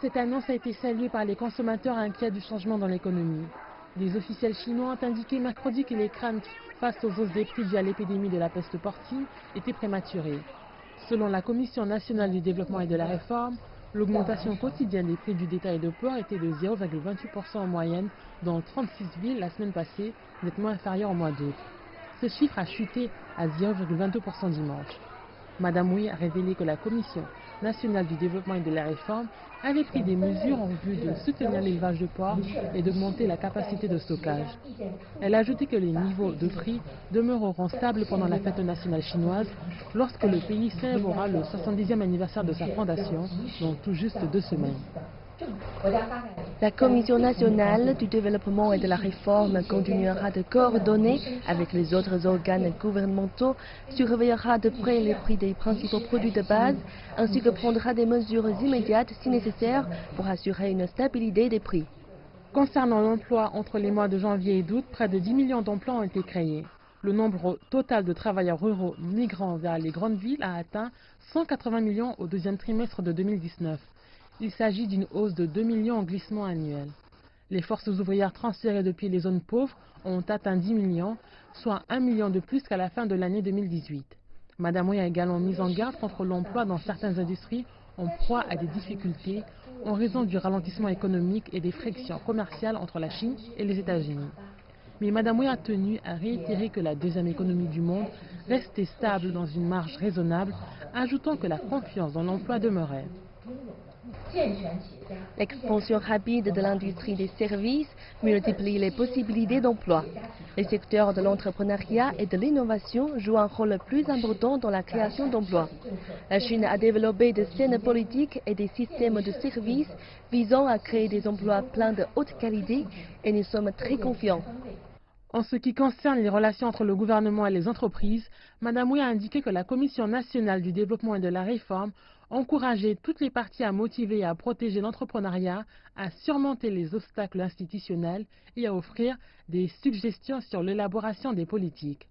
Cette annonce a été saluée par les consommateurs inquiets du changement dans l'économie. Les officiels chinois ont indiqué mercredi que les craintes face aux hausses des prix dues à l'épidémie de la peste porcine étaient prématurées. Selon la Commission nationale du développement et de la réforme, l'augmentation quotidienne des prix du détail de porc était de 0,28% en moyenne dans 36 villes la semaine passée, nettement inférieur au mois d'août. Ce chiffre a chuté à 0,22% dimanche. Madame Hui a révélé que la Commission nationale du développement et de la réforme avait pris des mesures en vue de soutenir l'élevage de porc et d'augmenter la capacité de stockage. Elle a ajouté que les niveaux de prix demeureront stables pendant la fête nationale chinoise lorsque le pays célébrera le 70e anniversaire de sa fondation dans tout juste 2 semaines. La Commission nationale du développement et de la réforme continuera de coordonner avec les autres organes gouvernementaux, surveillera de près les prix des principaux produits de base, ainsi que prendra des mesures immédiates si nécessaire pour assurer une stabilité des prix. Concernant l'emploi, entre les mois de janvier et d'août, près de 10 millions d'emplois ont été créés. Le nombre total de travailleurs ruraux migrant vers les grandes villes a atteint 180 millions au deuxième trimestre de 2019. Il s'agit d'une hausse de 2 millions en glissement annuel. Les forces ouvrières transférées depuis les zones pauvres ont atteint 10 millions, soit 1 million de plus qu'à la fin de l'année 2018. Madame Hui a également mis en garde contre l'emploi dans certaines industries en proie à des difficultés en raison du ralentissement économique et des frictions commerciales entre la Chine et les États-Unis. Mais Madame Hui a tenu à réitérer que la deuxième économie du monde restait stable dans une marge raisonnable, ajoutant que la confiance dans l'emploi demeurait. L'expansion rapide de l'industrie des services multiplie les possibilités d'emploi. Les secteurs de l'entrepreneuriat et de l'innovation jouent un rôle plus important dans la création d'emplois. La Chine a développé de saines politiques et des systèmes de services visant à créer des emplois pleins de haute qualité et nous sommes très confiants. En ce qui concerne les relations entre le gouvernement et les entreprises, Madame Hui a indiqué que la Commission nationale du développement et de la réforme encourageait toutes les parties à motiver et à protéger l'entrepreneuriat, à surmonter les obstacles institutionnels et à offrir des suggestions sur l'élaboration des politiques.